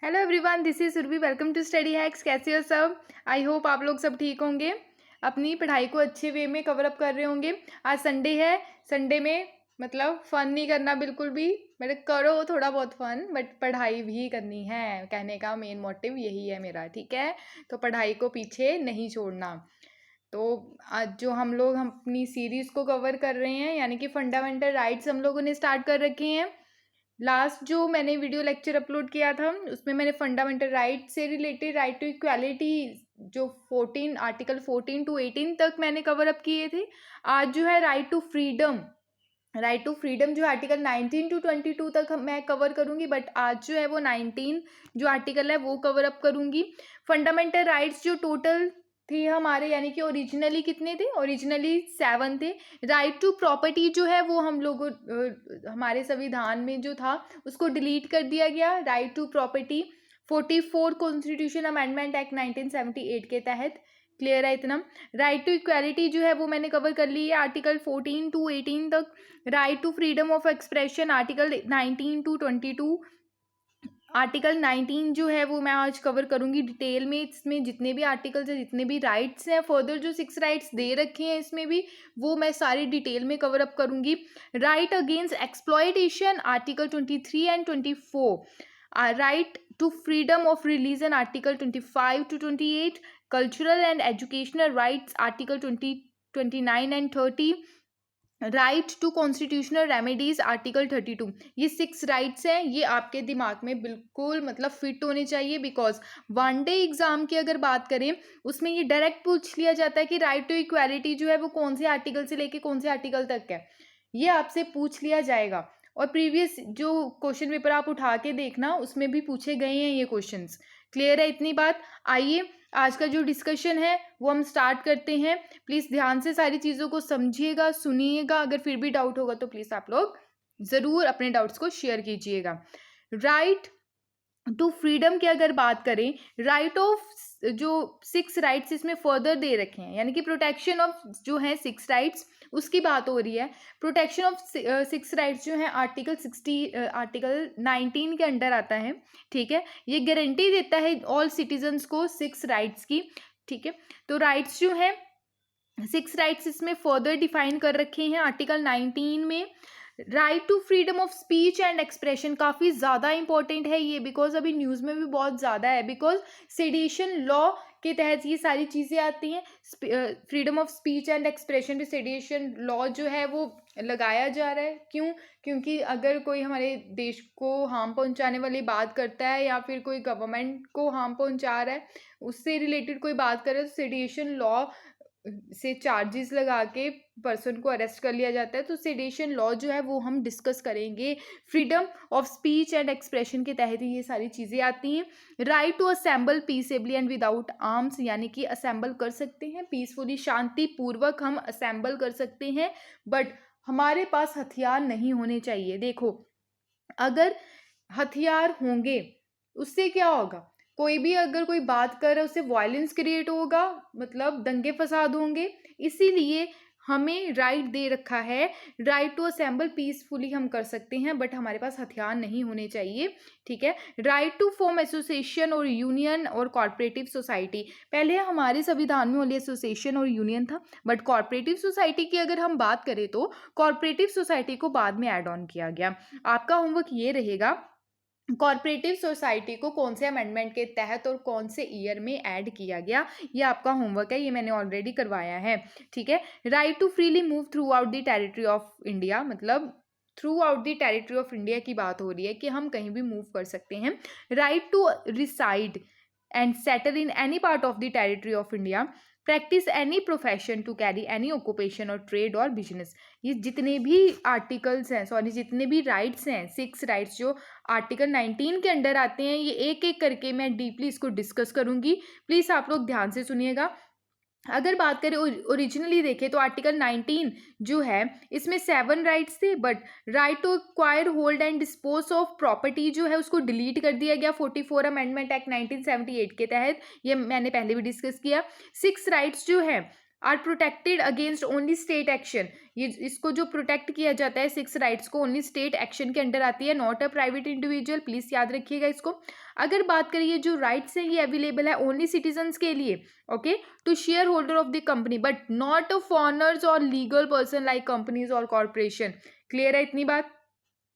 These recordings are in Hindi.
Hello everyone, this is Surabhi. Welcome to Study Hacks. कैसे हो सब? आई होप आप लोग सब ठीक होंगे, अपनी पढ़ाई को अच्छे वे में कवर अप कर रहे होंगे। आज संडे है। संडे में मतलब फन नहीं करना बिल्कुल भी, मतलब करो थोड़ा बहुत फन, बट पढ़ाई भी करनी है। कहने का मेन मोटिव यही है मेरा, ठीक है? तो पढ़ाई को पीछे नहीं छोड़ना। तो आज जो हम अपनी सीरीज़ को कवर कर रहे हैं, यानी कि फंडामेंटल राइट्स हम लोगों ने स्टार्ट कर रखे हैं। लास्ट जो मैंने वीडियो लेक्चर अपलोड किया था उसमें मैंने फंडामेंटल राइट से रिलेटेड राइट टू इक्वालिटी जो 14 आर्टिकल 14 टू 18 तक मैंने कवर अप किए थे। आज जो है राइट टू फ्रीडम जो आर्टिकल 19 टू 22 तक मैं कवर करूंगी, बट आज जो है वो 19 जो आर्टिकल है वो कवर अप करूंगी। फंडामेंटल राइट्स जो टोटल थे हमारे, यानी कि ओरिजिनली कितने थे? ओरिजिनली 7 थे। राइट टू प्रॉपर्टी जो है वो हम लोग हमारे संविधान में जो था उसको डिलीट कर दिया गया। Right to property 44 constitution amendment act 1978 के तहत। क्लियर है इतना? राइट टू इक्वालिटी जो है वो मैंने कवर कर ली है आर्टिकल 14 टू 18 तक। Right to freedom of expression article 19 to 22। Article 19 जो है वो मैं आज कवर करूंगी डिटेल में। इसमें जितने भी आर्टिकल्स हैं, जितने भी राइट्स हैं, फर्दर जो 6 राइट्स दे रखे हैं इसमें भी, वो मैं सारी डिटेल में कवर अप करूंगी। Right against exploitation article 23 and 24। Right to freedom of religion article 25 to 28। Cultural and educational rights article 29 and 30। Right to constitutional remedies article 32। ये 6 राइट्स हैं, ये आपके दिमाग में बिल्कुल मतलब फिट होने चाहिए, बिकॉज वन डे एग्जाम की अगर बात करें उसमें ये डायरेक्ट पूछ लिया जाता है कि राइट टू इक्वालिटी जो है वो कौन से आर्टिकल से लेके कौन से आर्टिकल तक है, ये आपसे पूछ लिया जाएगा। और प्रीवियस जो क्वेश्चन पेपर आप उठा के देखना उसमें भी पूछे गए हैं ये क्वेश्चंस। क्लियर है इतनी बात? आइए आज का जो डिस्कशन है वो हम स्टार्ट करते हैं। प्लीज़ ध्यान से सारी चीज़ों को समझिएगा, सुनिएगा। अगर फिर भी डाउट होगा तो प्लीज़ आप लोग ज़रूर अपने डाउट्स को शेयर कीजिएगा। राइट टू फ्रीडम की अगर बात करें, राइट ऑफ जो 6 राइट्स इसमें फर्दर दे रखे हैं, यानी कि प्रोटेक्शन ऑफ जो है 6 राइट्स उसकी बात हो रही है। प्रोटेक्शन ऑफ 6 राइट्स जो है आर्टिकल 19 के अंडर आता है, ठीक है? ये गारंटी देता है ऑल सिटीजन्स को 6 राइट्स की, ठीक है? तो राइट्स जो है 6 राइट्स इसमें फर्दर डिफाइन कर रखे हैं आर्टिकल 19 में। Right to freedom of speech and expression काफ़ी ज़्यादा इंपॉर्टेंट है ये, बिकॉज अभी न्यूज़ में भी बहुत ज़्यादा है, बिकॉज सेडिशन लॉ के तहत ये सारी चीज़ें आती हैं। Freedom of speech and expression पे सेडिशन लॉ जो है वो लगाया जा रहा है। क्यों? क्योंकि अगर कोई हमारे देश को हार्म पहुंचाने वाली बात करता है या फिर कोई गवर्नमेंट को हार्म पहुंचा रहा है, उससे रिलेटेड कोई बात करे तो सेडिशन लॉ से चार्जेस लगा के पर्सन को अरेस्ट कर लिया जाता है। तो सेडेशन लॉ जो है वो हम डिस्कस करेंगे। Freedom of speech and expression के तहत ही ये सारी चीज़ें आती हैं। Right to assemble peaceably and without arms, यानी कि असेंबल कर सकते हैं पीसफुली, शांतिपूर्वक हम असेंबल कर सकते हैं, बट हमारे पास हथियार नहीं होने चाहिए। देखो, अगर हथियार होंगे उससे क्या होगा? कोई भी अगर कोई बात कर रहा है उससे वायलेंस क्रिएट होगा, मतलब दंगे फसाद होंगे। इसीलिए हमें राइट दे रखा है, राइट टू असेंबल पीसफुली हम कर सकते हैं, बट हमारे पास हथियार नहीं होने चाहिए, ठीक है? राइट टू फॉर्म एसोसिएशन और यूनियन और कॉर्पोरेटिव सोसाइटी। पहले हमारे संविधान में ओनली एसोसिएशन और यूनियन था, बट कॉर्पोरेटिव सोसाइटी की अगर हम बात करें तो कॉर्पोरेटिव सोसाइटी को बाद में ऐड ऑन किया गया। आपका होमवर्क ये रहेगा, कॉर्पोरेटिव सोसाइटी को कौन से अमेंडमेंट के तहत और कौन से ईयर में ऐड किया गया, ये आपका होमवर्क है, ये मैंने ऑलरेडी करवाया है, ठीक है? Right to freely move throughout the territory of India, मतलब throughout the territory of India की बात हो रही है कि हम कहीं भी मूव कर सकते हैं। Right to reside and settle in any part of the territory of India. Practice any profession to carry any occupation और ट्रेड और बिजनेस। ये जितने भी आर्टिकल्स हैं, सॉरी जितने भी राइट्स हैं, 6 राइट्स जो आर्टिकल 19 के अंडर आते हैं, ये एक एक करके मैं डीपली इसको डिस्कस करूंगी। प्लीज़ आप लोग ध्यान से सुनिएगा। अगर बात करें ओरिजिनली देखें तो आर्टिकल 19 जो है इसमें 7 राइट्स थे, but right to acquire hold and dispose of property जो है उसको डिलीट कर दिया गया 44 अमेंडमेंट एक्ट 1978 के तहत। ये मैंने पहले भी डिस्कस किया। 6 राइट्स जो है are protected against only state action, ये इसको जो प्रोटेक्ट किया जाता है 6 राइट्स को ओनली स्टेट एक्शन के अंडर आती है, not a private individual, please याद रखिएगा इसको। अगर बात करिए जो राइट्स हैं ये अवेलेबल है ओनली सिटीजन्स के लिए, okay, to shareholder of the company but not of foreigners और लीगल पर्सन लाइक कंपनीज और कॉर्पोरेशन। क्लियर है इतनी बात।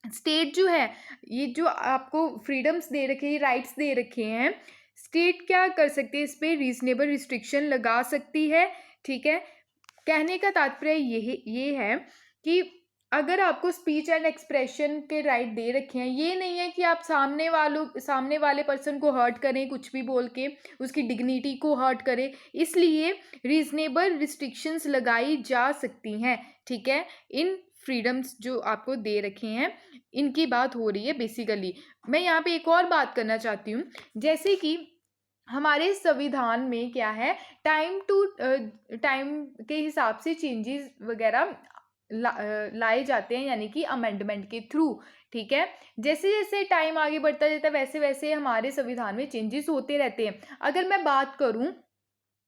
स्टेट जो है ये जो आपको फ्रीडम्स दे रखे हैं, राइट्स दे रखे हैं, स्टेट क्या कर सकती है, इस पर रीजनेबल रिस्ट्रिक्शन लगा सकती है, ठीक है। कहने का तात्पर्य ये है कि अगर आपको स्पीच एंड एक्सप्रेशन के राइट दे रखे हैं, ये नहीं है कि आप सामने वाले पर्सन को हर्ट करें कुछ भी बोल के, उसकी डिग्निटी को हर्ट करें, इसलिए रीजनेबल रिस्ट्रिक्शंस लगाई जा सकती हैं, ठीक है। इन फ्रीडम्स जो आपको दे रखे हैं इनकी बात हो रही है बेसिकली। मैं यहाँ पे एक और बात करना चाहती हूँ, जैसे कि हमारे संविधान में क्या है, टाइम के हिसाब से चेंजेस वगैरह लाए जाते हैं, यानी कि अमेंडमेंट के थ्रू, ठीक है। जैसे जैसे टाइम आगे बढ़ता जाता है वैसे वैसे हमारे संविधान में चेंजेस होते रहते हैं। अगर मैं बात करूं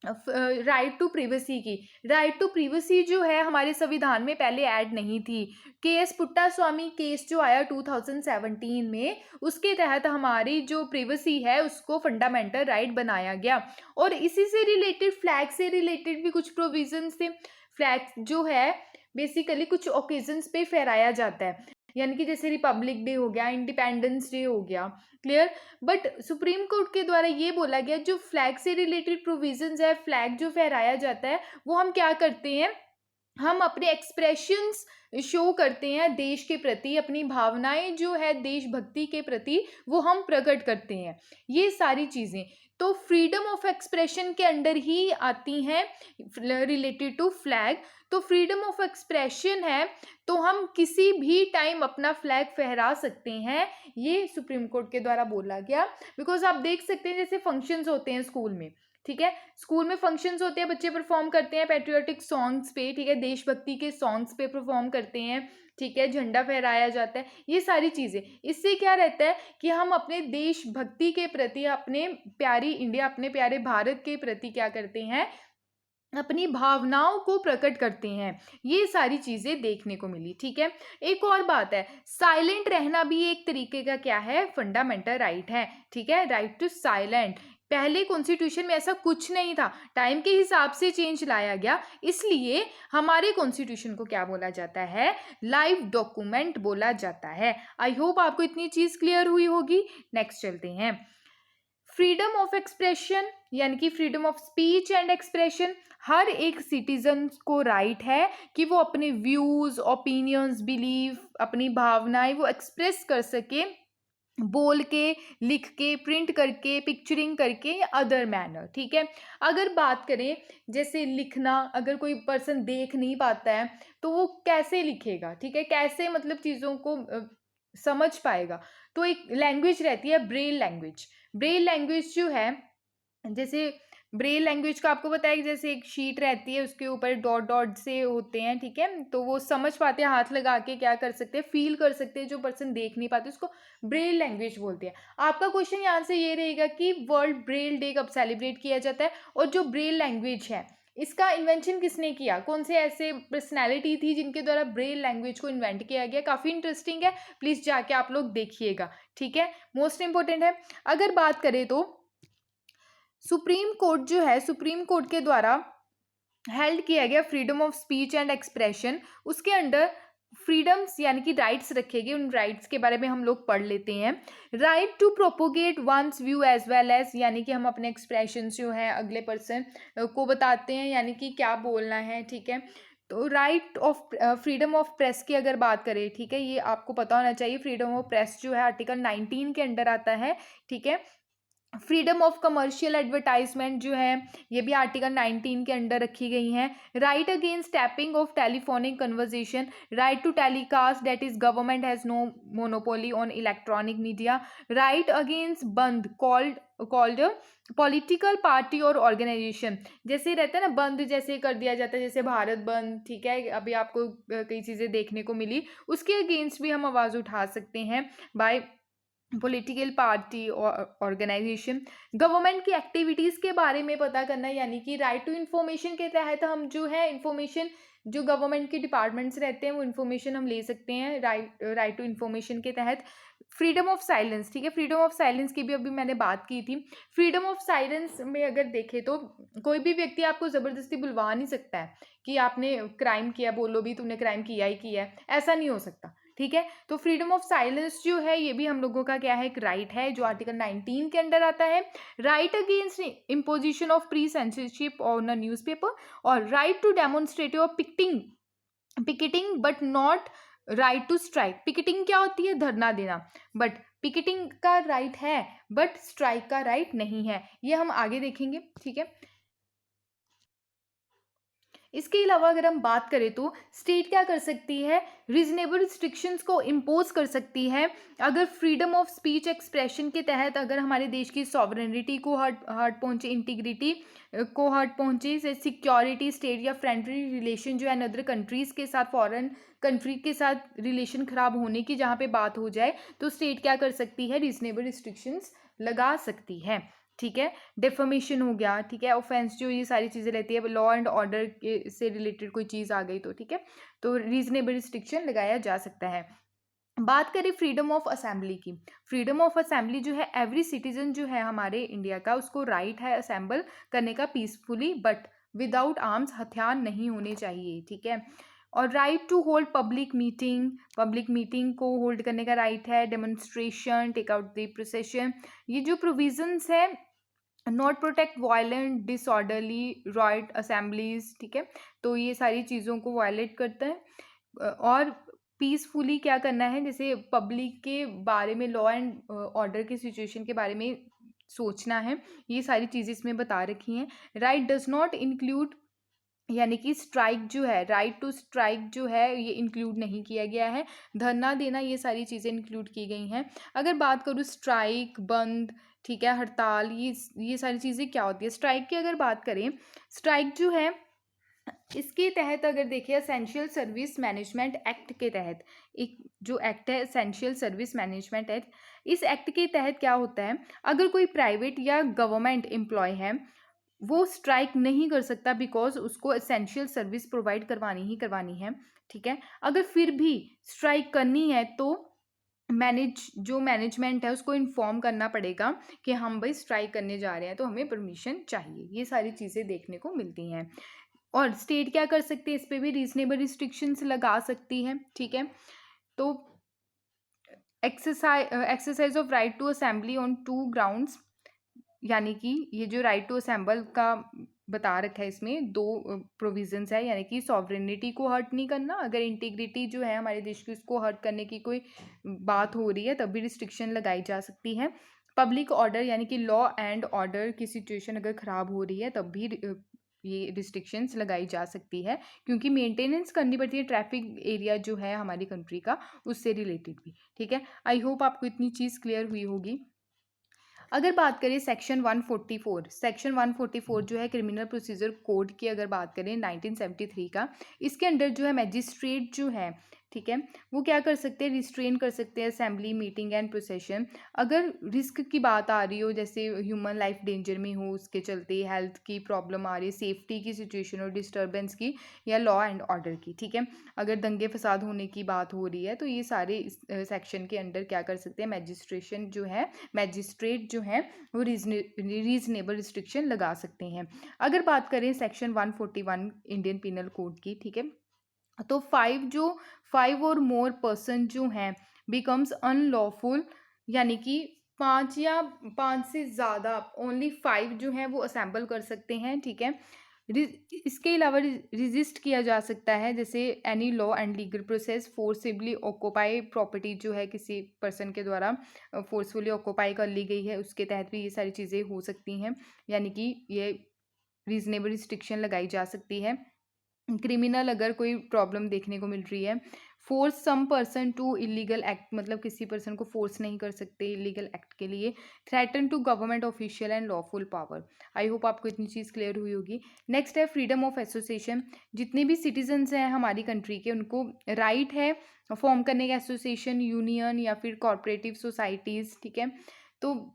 राइट टू प्रिवेसी की, राइट टू प्रिवेसी जो है हमारे संविधान में पहले ऐड नहीं थी। केएस पुट्टास्वामी केस जो आया 2017 में, उसके तहत हमारी जो प्रिवेसी है उसको फंडामेंटल राइट बनाया गया। और इसी से रिलेटेड, फ्लैग से रिलेटेड भी कुछ प्रोविजंस थे। फ्लैग जो है बेसिकली कुछ ओकेजन्स पे फहराया जाता है, यानी कि जैसे रिपब्लिक डे हो गया, इंडिपेंडेंस डे हो गया, क्लियर। बट सुप्रीम कोर्ट के द्वारा ये बोला गया जो फ्लैग से रिलेटेड प्रोविजंस है, फ्लैग जो फहराया जाता है वो हम क्या करते हैं, हम अपने एक्सप्रेशंस शो करते हैं देश के प्रति, अपनी भावनाएं जो है देशभक्ति के प्रति वो हम प्रकट करते हैं, ये सारी चीज़ें तो फ्रीडम ऑफ एक्सप्रेशन के अंडर ही आती हैं रिलेटेड टू फ्लैग। तो फ्रीडम ऑफ एक्सप्रेशन है तो हम किसी भी टाइम अपना फ्लैग फहरा सकते हैं, ये सुप्रीम कोर्ट के द्वारा बोला गया। बिकॉज आप देख सकते हैं जैसे फंक्शंस होते हैं स्कूल में, ठीक है, स्कूल में फंक्शंस होते हैं, बच्चे परफॉर्म करते हैं पैट्रियोटिक सॉन्ग्स पे, ठीक है, देशभक्ति के सॉन्ग्स पे परफॉर्म करते हैं, ठीक है, झंडा फहराया जाता है, ये सारी चीज़ें। इससे क्या रहता है कि हम अपने देशभक्ति के प्रति, अपने प्यारी इंडिया, अपने प्यारे भारत के प्रति क्या करते हैं, अपनी भावनाओं को प्रकट करते हैं, ये सारी चीज़ें देखने को मिली, ठीक है। एक और बात है, साइलेंट रहना भी एक तरीके का क्या है, फंडामेंटल राइट है, ठीक है, राइट टू साइलेंट। पहले कॉन्स्टिट्यूशन में ऐसा कुछ नहीं था, टाइम के हिसाब से चेंज लाया गया, इसलिए हमारे कॉन्स्टिट्यूशन को क्या बोला जाता है, लाइव डॉक्यूमेंट बोला जाता है। आई होप आपको इतनी चीज़ क्लियर हुई होगी। नेक्स्ट चलते हैं, फ्रीडम ऑफ एक्सप्रेशन यानी कि freedom of speech and expression. हर एक सिटीजन को राइट है कि वो अपने व्यूज़, ओपिनियंस, बिलीफ, अपनी भावनाएं वो एक्सप्रेस कर सके, बोल के, लिख के, प्रिंट करके, पिक्चरिंग करके या अदर मैनर, ठीक है। अगर बात करें जैसे लिखना, अगर कोई पर्सन देख नहीं पाता है तो वो कैसे लिखेगा, ठीक है, कैसे मतलब चीज़ों को समझ पाएगा, तो एक लैंग्वेज रहती है ब्रेल लैंग्वेज। ब्रेल लैंग्वेज जो है, जैसे ब्रेल लैंग्वेज का आपको पता है कि जैसे एक शीट रहती है उसके ऊपर डॉट डॉट से होते हैं, ठीक है, तो वो समझ पाते हैं, हाथ लगा के क्या कर सकते हैं, फील कर सकते हैं, जो पर्सन देख नहीं पाते उसको ब्रेल लैंग्वेज बोलते हैं। आपका क्वेश्चन यहाँ से ये रहेगा कि वर्ल्ड ब्रेल डे कब सेलिब्रेट किया जाता है, और जो ब्रेल लैंग्वेज है इसका इन्वेंशन किसने किया, कौन से ऐसे पर्सनैलिटी थी जिनके द्वारा ब्रेल लैंग्वेज को इन्वेंट किया गया, काफ़ी इंटरेस्टिंग है, प्लीज़ जाके आप लोग देखिएगा, ठीक है, मोस्ट इंपॉर्टेंट है। अगर बात करें तो सुप्रीम कोर्ट जो है, सुप्रीम कोर्ट के द्वारा हेल्ड किया गया freedom of speech and expression, उसके अंडर फ्रीडम्स यानी कि राइट्स रखे गए, उन राइट्स के बारे में हम लोग पढ़ लेते हैं। Right to propagate one's view as well as, यानी कि हम अपने एक्सप्रेशन जो है अगले पर्सन को बताते हैं, यानी कि क्या बोलना है, ठीक है। तो right of freedom of press की अगर बात करें, ठीक है, ये आपको पता होना चाहिए, फ्रीडम ऑफ प्रेस जो है आर्टिकल 19 के अंडर आता है, ठीक है। फ्रीडम ऑफ कमर्शियल एडवर्टाइजमेंट जो है ये भी आर्टिकल 19 के अंडर रखी गई हैं। Right against tapping of telephonic conversation, right to telecast that is government has no monopoly on electronic media, right against bandh called political party और ऑर्गेनाइजेशन, जैसे रहता है ना बंद, जैसे कर दिया जाता है, जैसे भारत बंद, ठीक है, अभी आपको कई चीज़ें देखने को मिली, उसके अगेंस्ट भी हम आवाज़ उठा सकते हैं बाय पॉलिटिकल पार्टी और ऑर्गेनाइजेशन, गवर्नमेंट की एक्टिविटीज़ के बारे में पता करना, यानी कि राइट टू इन्फॉर्मेशन के तहत हम जो है इन्फॉर्मेशन, जो गवर्नमेंट के डिपार्टमेंट्स रहते हैं वो इन्फॉर्मेशन हम ले सकते हैं राइट टू इन्फॉर्मेशन के तहत। फ्रीडम ऑफ साइलेंस, ठीक है, फ्रीडम ऑफ साइलेंस की भी अभी मैंने बात की थी। फ्रीडम ऑफ साइलेंस में अगर देखें तो कोई भी व्यक्ति आपको ज़बरदस्ती बुलवा नहीं सकता है कि आपने क्राइम किया, बोलो भी तुमने क्राइम किया ही किया है, ऐसा नहीं हो सकता, ठीक है। तो फ्रीडम ऑफ साइलेंस जो है ये भी हम लोगों का क्या है, एक राइट है जो आर्टिकल 19 के अंडर आता है। Right against imposition of pre censorship on a newspaper, और राइट टू डेमोन्स्ट्रेट और picketing but not right to strike. Picketing क्या होती है, धरना देना, बट पिकेटिंग का राइट है बट स्ट्राइक का राइट नहीं है, ये हम आगे देखेंगे, ठीक है। इसके अलावा अगर हम बात करें तो स्टेट क्या कर सकती है, रीजनेबल रिस्ट्रिक्शंस को इम्पोज कर सकती है अगर फ्रीडम ऑफ स्पीच एक्सप्रेशन के तहत अगर हमारे देश की सॉवरेनिटी को हर्ट पहुंचे, इंटीग्रिटी को हर्ट पहुंचे, से सिक्योरिटी, स्टेट या फ्रेंडली रिलेशन जो है अदर कंट्रीज़ के साथ, फॉरेन कंट्री के साथ रिलेशन ख़राब होने की जहाँ पे बात हो जाए, तो स्टेट क्या कर सकती है, रीजनेबल रिस्ट्रिक्शंस लगा सकती है, ठीक है। डेफमेशन हो गया, ठीक है, ऑफेंस जो ये सारी चीज़ें रहती है, लॉ एंड ऑर्डर से रिलेटेड कोई चीज़ आ गई तो, ठीक है, तो रीजनेबल रिस्ट्रिक्शन लगाया जा सकता है। बात करें फ्रीडम ऑफ असेंबली की, फ्रीडम ऑफ असेंबली जो है एवरी सिटीजन जो है हमारे इंडिया का, उसको राइट है असेंबल करने का पीसफुली बट विदाउट आर्म्स, हथियार नहीं होने चाहिए, ठीक है। और right to hold public meeting को होल्ड करने का राइट है। Demonstration, take out the procession, ये जो प्रोविजंस है, not protect violent disorderly right assemblies, ठीक है, तो ये सारी चीज़ों को वायलेट करता है। और पीसफुली क्या करना है, जैसे पब्लिक के बारे में, लॉ एंड ऑर्डर की सिचुएशन के बारे में सोचना है, ये सारी चीज़ें इसमें बता रखी हैं। राइट डज नॉट इंक्लूड, यानी कि स्ट्राइक जो है, राइट टू स्ट्राइक जो है ये इंक्लूड नहीं किया गया है। धरना देना, ये सारी चीज़ें इंक्लूड की गई हैं। अगर बात करूँ स्ट्राइक, बंद, ठीक है, हड़ताल, ये सारी चीज़ें क्या होती है। स्ट्राइक की अगर बात करें, स्ट्राइक जो है इसके तहत अगर देखिए एसेंशियल सर्विस मैनेजमेंट एक्ट के तहत, एक जो एक्ट है एसेंशियल सर्विस मैनेजमेंट एक्ट, इस एक्ट के तहत क्या होता है, अगर कोई प्राइवेट या गवर्नमेंट एम्प्लॉय है वो स्ट्राइक नहीं कर सकता बिकॉज उसको एसेंशियल सर्विस प्रोवाइड करवानी ही करवानी है, ठीक है। अगर फिर भी स्ट्राइक करनी है तो मैनेजमेंट है उसको इन्फॉर्म करना पड़ेगा कि हम भाई स्ट्राइक करने जा रहे हैं तो हमें परमिशन चाहिए, ये सारी चीज़ें देखने को मिलती हैं। और स्टेट क्या कर सकती है, इस पर भी रीजनेबल रिस्ट्रिक्शंस लगा सकती है, ठीक है। तो exercise of right to assembly on 2 grounds, यानी कि ये जो राइट टू असेंबल का बता रखा है इसमें 2 प्रोविजंस है, यानी कि सॉवरेनिटी को हर्ट नहीं करना, अगर इंटीग्रिटी जो है हमारे देश की उसको हर्ट करने की कोई बात हो रही है तब भी रिस्ट्रिक्शन लगाई जा सकती है। पब्लिक ऑर्डर, यानी कि लॉ एंड ऑर्डर की सिचुएशन अगर ख़राब हो रही है तब भी ये रिस्ट्रिक्शंस लगाई जा सकती है, क्योंकि मेंटेनेंस करनी पड़ती है ट्रैफिक एरिया जो है हमारी कंट्री का, उससे रिलेटेड भी, ठीक है। आई होप आपको इतनी चीज़ क्लियर हुई होगी। अगर बात करें सेक्शन 144 जो है क्रिमिनल प्रोसीजर कोड की, अगर बात करें 1973 का, इसके अंडर जो है मैजिस्ट्रेट जो है, ठीक है, वो क्या कर सकते हैं, रिस्ट्रेन कर सकते हैं असेंबली, मीटिंग एंड प्रोसेशन अगर रिस्क की बात आ रही हो, जैसे ह्यूमन लाइफ डेंजर में हो, उसके चलते हेल्थ की प्रॉब्लम आ रही है, सेफ्टी की सिचुएशन और डिस्टर्बेंस की, या लॉ एंड ऑर्डर की, ठीक है, अगर दंगे फसाद होने की बात हो रही है तो ये सारे सेक्शन के अंडर क्या कर सकते हैं, मैजिस्ट्रेट जो है वो रीजनेबल रिस्ट्रिक्शन लगा सकते हैं। अगर बात करें सेक्शन 141 इंडियन पिनल कोड की, ठीक है, तो 5 और मोर पर्सन जो हैं बिकम्स अनलॉफुल, यानी कि 5 से ज़्यादा, ओनली 5 जो हैं वो असेंबल कर सकते हैं, ठीक है। इसके अलावा रिजिस्ट किया जा सकता है, जैसे any law and legal process forcibly occupy property जो है किसी पर्सन के द्वारा फोर्सफुली ऑक्यूपाई कर ली गई है, उसके तहत भी ये सारी चीज़ें हो सकती हैं, यानी कि ये रीजनेबल रिस्ट्रिक्शन लगाई जा सकती है। क्रिमिनल अगर कोई प्रॉब्लम देखने को मिल रही है, force some person to illegal act, मतलब किसी पर्सन को फोर्स नहीं कर सकते इलीगल एक्ट के लिए। Threaten to government official and lawful power. I hope आपको इतनी चीज़ क्लियर हुई होगी। नेक्स्ट है फ्रीडम ऑफ एसोसिएशन। जितने भी सिटीजन्स हैं हमारी कंट्री के, उनको राइट है फॉर्म करने का एसोसिएशन, यूनियन या फिर कॉरपोरेटिव सोसाइटीज़, ठीक है। तो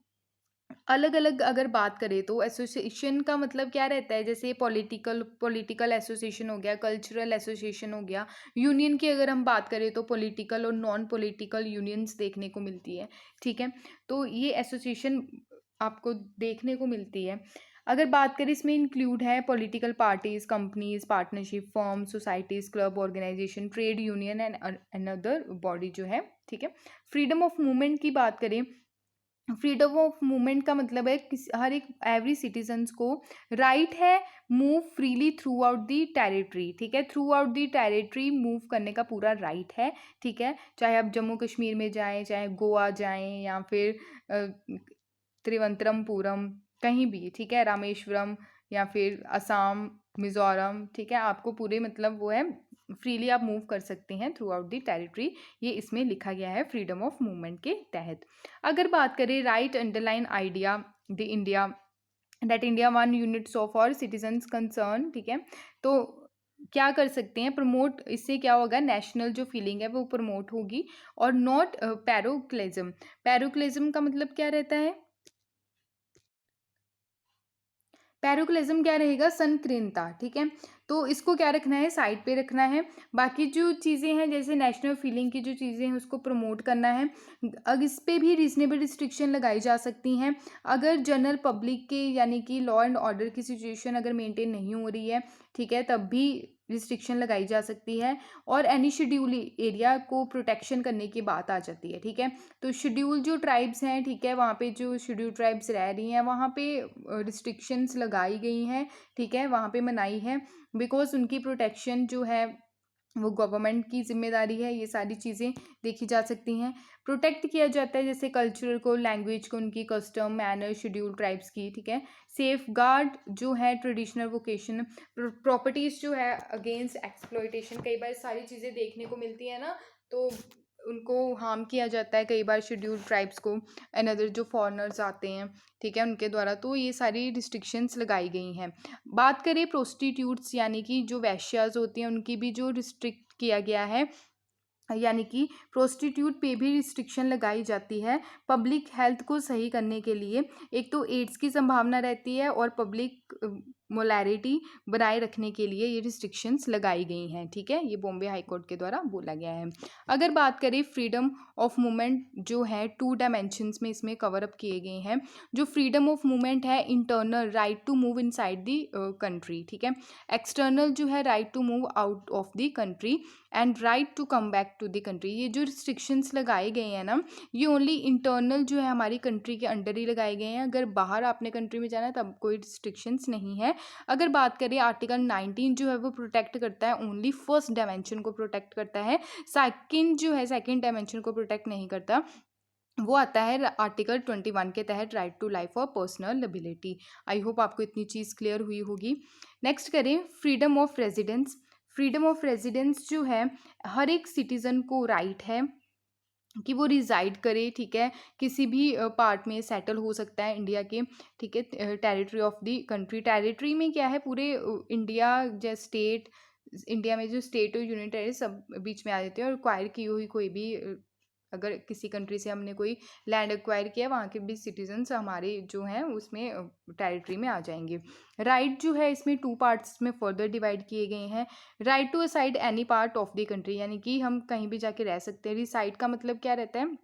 अलग अलग अगर बात करें तो एसोसिएशन का मतलब क्या रहता है, जैसे पॉलिटिकल एसोसिएशन हो गया, कल्चरल एसोसिएशन हो गया। यूनियन की अगर हम बात करें तो पॉलिटिकल और नॉन पॉलिटिकल यूनियंस देखने को मिलती है, ठीक है। तो ये एसोसिएशन आपको देखने को मिलती है। अगर बात करें इसमें इंक्लूड है political parties, companies, partnership, firm, societies, club, organization, trade union and another body जो है, ठीक है। फ्रीडम ऑफ मूवमेंट की बात करें, फ्रीडम ऑफ मूवमेंट का मतलब है हर एक एवरी सिटीजन्स को राइट है move freely through out the territory, ठीक है। Through out the territory move करने का पूरा राइट है, ठीक है। चाहे आप जम्मू कश्मीर में जाएं, चाहे गोवा जाएं, या फिर त्रिवंतरमपुरम, कहीं भी, ठीक है, रामेश्वरम या फिर असम, मिज़ोरम, ठीक है। आपको पूरे मतलब वो है फ्रीली आप मूव कर सकते हैं थ्रू आउट दी टेरिटरी। ये इसमें लिखा गया है फ्रीडम ऑफ मूवमेंट के तहत। अगर बात करें right underline idea the India that India one units of और सिटीजन्स कंसर्न, ठीक है। तो क्या कर सकते हैं प्रमोट, इससे क्या होगा, नेशनल जो फीलिंग है वो प्रमोट होगी। और नॉट पैरोक्लिज्म। पैरोक्लिज्म का मतलब क्या रहता है, पैरोक्लिज्म क्या रहेगा, संकीर्णता, ठीक है। तो इसको क्या रखना है, साइड पे रखना है। बाकी जो चीज़ें हैं जैसे नेशनल फीलिंग की जो चीज़ें हैं उसको प्रमोट करना है। अब इस पे भी रीजनेबल रिस्ट्रिक्शन लगाई जा सकती हैं अगर जनरल पब्लिक के यानी कि लॉ एंड ऑर्डर की सिचुएशन अगर मेंटेन नहीं हो रही है, ठीक है, तब भी रिस्ट्रिक्शन लगाई जा सकती है। और एनी शेड्यूल एरिया को प्रोटेक्शन करने की बात आ जाती है, ठीक है। तो शेड्यूल जो ट्राइब्स हैं, ठीक है, वहाँ पे जो शेड्यूल ट्राइब्स रह रही हैं वहाँ पे रिस्ट्रिक्शंस लगाई गई हैं, ठीक है, वहाँ पे मनाई है। बिकॉज उनकी प्रोटेक्शन जो है वो गवर्नमेंट की जिम्मेदारी है। ये सारी चीज़ें देखी जा सकती हैं। प्रोटेक्ट किया जाता है जैसे कल्चर को, लैंग्वेज को, उनकी कस्टम, मैनर, शेड्यूल ट्राइब्स की, ठीक है। सेफ गार्ड जो है ट्रेडिशनल वोकेशन, प्रॉपर्टीज़ जो है अगेंस्ट एक्सप्लॉयटेशन। कई बार सारी चीज़ें देखने को मिलती है ना, तो उनको हार्म किया जाता है कई बार शेड्यूल ट्राइब्स को, अनदर जो फॉरेनर्स आते हैं, ठीक है, उनके द्वारा। तो ये सारी रिस्ट्रिक्शंस लगाई गई हैं। बात करें प्रोस्टिट्यूट्स यानी कि जो वैश्याज होती हैं उनकी भी जो रिस्ट्रिक्ट किया गया है, यानी कि प्रोस्टिट्यूट पे भी रिस्ट्रिक्शन लगाई जाती है पब्लिक हेल्थ को सही करने के लिए। एक तो एड्स की संभावना रहती है और पब्लिक मोलैरिटी बनाए रखने के लिए ये रिस्ट्रिक्शंस लगाई गई हैं, ठीक है। ये बॉम्बे हाई कोर्ट के द्वारा बोला गया है। अगर बात करें फ्रीडम ऑफ मूवमेंट जो है 2 डायमेंशंस में इसमें कवर अप किए गए हैं। जो फ्रीडम ऑफ मूवमेंट है internal right to move inside the country, ठीक है। एक्सटर्नल जो है right to move out of the country and right to come back to the country. ये जो रिस्ट्रिक्शंस लगाए गए हैं ना, ये ओनली इंटरनल जो है हमारी कंट्री के अंडर ही लगाए गए हैं। अगर बाहर आपने कंट्री में जाना है तब कोई रिस्ट्रिक्शंस नहीं है। अगर बात करें आर्टिकल 19 जो है वो प्रोटेक्ट करता है ओनली फर्स्ट डायमेंशन को प्रोटेक्ट करता है, सेकंड जो है सेकंड डायमेंशन को प्रोटेक्ट नहीं करता। वो आता है आर्टिकल 21 के तहत, राइट टू लाइफ और पर्सनल लिबिलिटी। आई होप आपको इतनी चीज़ क्लियर हुई होगी। नेक्स्ट करें freedom of residence. Freedom of residence जो है हर एक सिटीज़न को राइट है कि वो रिजाइड करे, ठीक है, किसी भी पार्ट में सेटल हो सकता है इंडिया के, ठीक है। Territory of the country, territory में क्या है, पूरे इंडिया जो स्टेट, इंडिया में जो स्टेट और यूनियन टेरिटरी सब बीच में आ जाते हैं। और एक्वायर की हुई कोई भी अगर किसी कंट्री से हमने कोई लैंड एक्वायर किया, वहाँ के भी सिटीजन्स हमारे जो हैं उसमें टेरिटरी में आ जाएंगे। राइट जो है इसमें 2 पार्ट्स में फर्दर डिवाइड किए गए हैं। Right to aside any part of the country, यानी कि हम कहीं भी जाके रह सकते हैं। रिसाइड का मतलब क्या रहता है,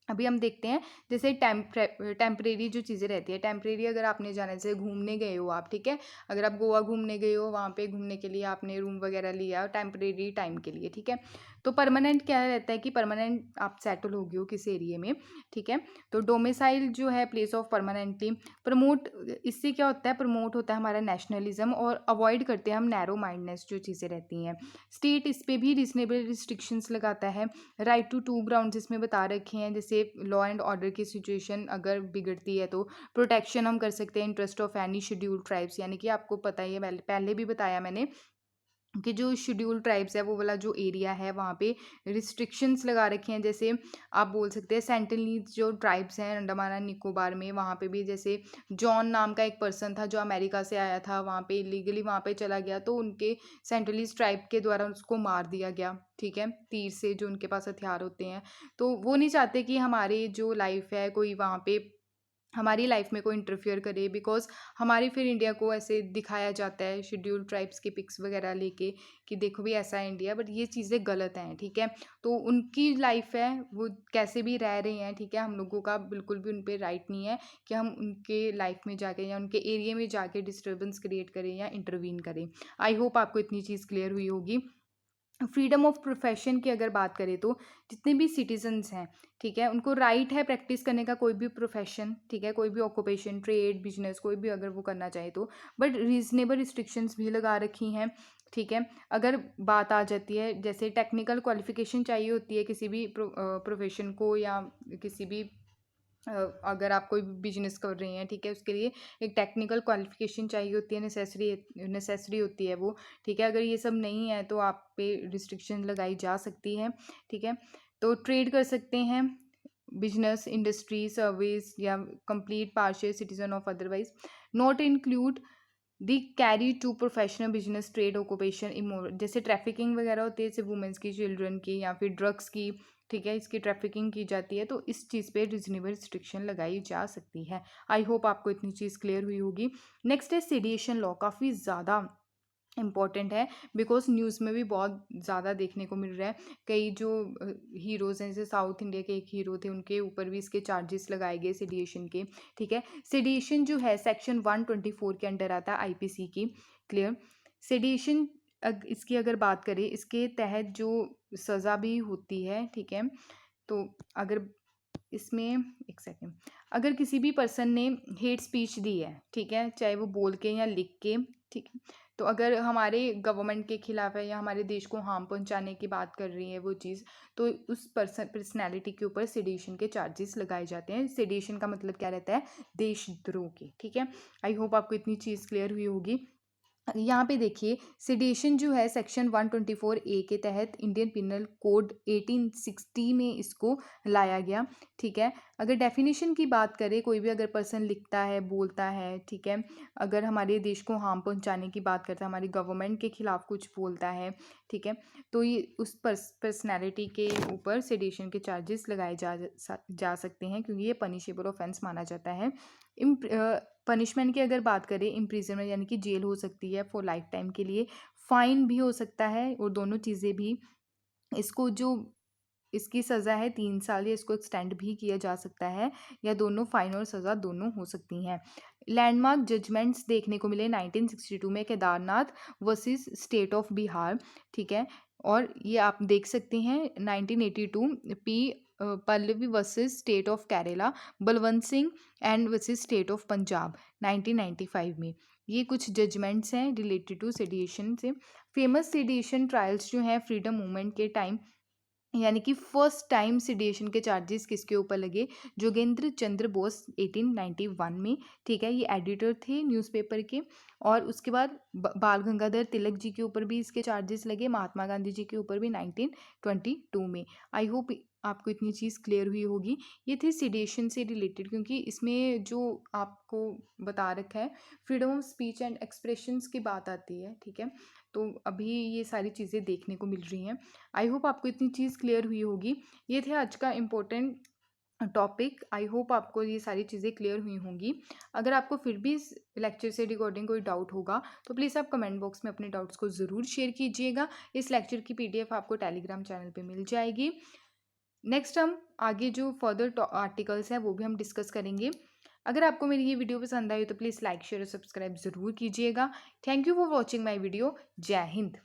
अभी हम देखते हैं जैसे टेम्परेरी जो चीज़ें रहती है, टेम्परेरी अगर आपने जाना, जैसे घूमने गए हो आप, ठीक है, अगर आप गोवा घूमने गए हो, वहाँ पे घूमने के लिए आपने रूम वगैरह लिया टेम्परेरी टाइम के लिए, ठीक है। तो परमानेंट क्या रहता है कि परमानेंट आप सेटल हो गए हो किसी एरिया में, ठीक है। तो डोमिसाइल जो है प्लेस ऑफ परमानेंटली। प्रमोट, इससे क्या होता है, प्रमोट होता है हमारा नेशनलिज्म और अवॉइड करते हैं हम नैरो माइंडनेस जो चीज़ें रहती हैं। स्टेट इस पर भी रीजनेबल रिस्ट्रिक्शंस लगाता है। राइट टू 2 ग्राउंड्स इसमें बता रखे हैं, जैसे लॉ एंड ऑर्डर की सिचुएशन अगर बिगड़ती है तो प्रोटेक्शन हम कर सकते हैं interest of any schedule tribes, यानी कि आपको पता ही है, पहले भी बताया मैंने कि जो शेड्यूल ट्राइब्स है वो वाला जो एरिया है वहाँ पे रिस्ट्रिक्शंस लगा रखे हैं। जैसे आप बोल सकते हैं सेंटिनलीज जो ट्राइब्स हैं अंडमान एंड निकोबार में, वहाँ पे भी जैसे जॉन नाम का एक पर्सन था जो अमेरिका से आया था, वहाँ पे इलीगली वहाँ पे चला गया, तो उनके सेंटिनलीज ट्राइब के द्वारा उसको मार दिया गया, ठीक है, तीर से, जो उनके पास हथियार होते हैं। तो वो नहीं चाहते कि हमारी जो लाइफ है कोई वहाँ पे हमारी लाइफ में कोई इंटरफियर करे, बिकॉज हमारी फिर इंडिया को ऐसे दिखाया जाता है शेड्यूल ट्राइब्स के पिक्स वगैरह लेके कि देखो भी ऐसा है इंडिया, बट ये चीज़ें गलत हैं, ठीक है। तो उनकी लाइफ है, वो कैसे भी रह रहे हैं, ठीक है, हम लोगों का बिल्कुल भी उन पर राइट नहीं है कि हम उनके लाइफ में जाके या उनके एरिया में जाके डिस्टर्बेंस क्रिएट करें या इंटरवीन करें। आई होप आपको इतनी चीज़ क्लियर हुई होगी। फ्रीडम ऑफ प्रोफेशन की अगर बात करें तो जितने भी सिटीजन्स हैं, ठीक है, उनको राइट है प्रैक्टिस करने का कोई भी प्रोफेशन, ठीक है, कोई भी ऑक्यूपेशन, ट्रेड, बिजनेस, कोई भी अगर वो करना चाहे तो, बट रीजनेबल रिस्ट्रिक्शंस भी लगा रखी हैं, ठीक है। अगर बात आ जाती है जैसे टेक्निकल क्वालिफिकेशन चाहिए होती है किसी भी प्रोफेशन को, या किसी भी अगर आप कोई बिजनेस कर रही हैं, ठीक है, उसके लिए एक टेक्निकल क्वालिफिकेशन चाहिए होती है, नेसेसरी होती है वो, ठीक है। अगर ये सब नहीं है तो आप पे रिस्ट्रिक्शन लगाई जा सकती है, ठीक है। तो ट्रेड कर सकते हैं, बिजनेस, इंडस्ट्री, सर्विस, या complete partial citizen of otherwise not include the carry to professional business, trade, occupation, immoral, जैसे ट्रैफिकिंग वगैरह होती है, जैसे वुमेंस की, चिल्ड्रन की, या फिर ड्रग्स की, ठीक है, इसकी ट्रैफिकिंग की जाती है, तो इस चीज़ पे रिजनेबल रिस्ट्रिक्शन लगाई जा सकती है। आई होप आपको इतनी चीज़ क्लियर हुई होगी। नेक्स्ट है सेडिशन लॉ, काफ़ी ज़्यादा इम्पॉर्टेंट है, बिकॉज न्यूज़ में भी बहुत ज़्यादा देखने को मिल रहा है। कई जो हीरोज़ हैं, जैसे साउथ इंडिया के एक हीरो थे, उनके ऊपर भी इसके चार्जेस लगाए गए सेडिएशन के, ठीक है। सेडिएशन जो है सेक्शन 124 के अंडर आता है आईपीसी की, क्लियर। सेडिएशन इसकी अगर बात करें, इसके तहत जो सज़ा भी होती है, ठीक है, तो अगर इसमें एक सेकेंड, अगर किसी भी पर्सन ने हेट स्पीच दी है, ठीक है, चाहे वो बोल के या लिख के, ठीक है, तो अगर हमारे गवर्नमेंट के खिलाफ है या हमारे देश को हार्म पहुंचाने की बात कर रही है वो चीज़, तो उस पर्सनैलिटी के ऊपर सेडिशन के चार्जेस लगाए जाते हैं। सेडिशन का मतलब क्या रहता है, देशद्रोह के, ठीक है। आई होप आपको इतनी चीज़ क्लियर हुई होगी। यहाँ पे देखिए सेडिशन जो है सेक्शन 124 ए के तहत इंडियन पिनल कोड 1860 में इसको लाया गया, ठीक है। अगर डेफिनेशन की बात करें, कोई भी अगर पर्सन लिखता है, बोलता है, ठीक है, अगर हमारे देश को हार्म पहुंचाने की बात करता है, हमारी गवर्नमेंट के खिलाफ कुछ बोलता है, ठीक है, तो ये उस पर्सनैलिटी के ऊपर सेडिशन के चार्जेस लगाए जा सकते हैं, क्योंकि ये पनिशेबल ऑफेंस माना जाता है। पनिशमेंट की अगर बात करें, इम्प्रिजनमेंट यानी कि जेल हो सकती है फॉर लाइफ टाइम के लिए, फाइन भी हो सकता है, और दोनों चीज़ें भी, इसको जो इसकी सज़ा है 3 साल, या इसको एक्सटेंड भी किया जा सकता है, या दोनों, फाइन और सज़ा दोनों हो सकती हैं। लैंडमार्क जजमेंट्स देखने को मिले 1962 में, Kedarnath versus state of Bihar, ठीक है, और ये आप देख सकते हैं 1982 P Pallavi versus state of Kerala, Balwant Singh and versus state of Punjab 1995 में। ये कुछ जजमेंट्स हैं रिलेटेड टू सेडिएशन से। फेमस सेडिएशन ट्रायल्स जो हैं फ्रीडम मूवमेंट के टाइम, यानी कि फर्स्ट टाइम सेडिएशन के चार्जेस किसके ऊपर लगे, जोगेंद्र चंद्र बोस 1891 में, ठीक है, ये एडिटर थे न्यूज़पेपर के। और उसके बाद बाल गंगाधर तिलक जी के ऊपर भी इसके चार्जेस लगे, महात्मा गांधी जी के ऊपर भी 1922 में। आई होप आपको इतनी चीज़ क्लियर हुई होगी। ये थे सेडिएशन से रिलेटेड, क्योंकि इसमें जो आपको बता रखा है freedom of speech and expressions की बात आती है, ठीक है, तो अभी ये सारी चीज़ें देखने को मिल रही हैं। आई होप आपको इतनी चीज़ क्लियर हुई होगी। ये थे आज का इम्पोर्टेंट टॉपिक। आई होप आपको ये सारी चीज़ें क्लियर हुई होंगी। अगर आपको फिर भी इस लेक्चर से रिगार्डिंग कोई डाउट होगा तो प्लीज़ आप कमेंट बॉक्स में अपने डाउट्स को ज़रूर शेयर कीजिएगा। इस लेक्चर की पीडीएफ आपको टेलीग्राम चैनल पे मिल जाएगी। नेक्स्ट हम आगे जो फर्दर आर्टिकल्स हैं वो भी हम डिस्कस करेंगे। अगर आपको मेरी ये वीडियो पसंद आई तो प्लीज़ लाइक, शेयर और सब्सक्राइब ज़रूर कीजिएगा। Thank you for watching my video. जय हिंद।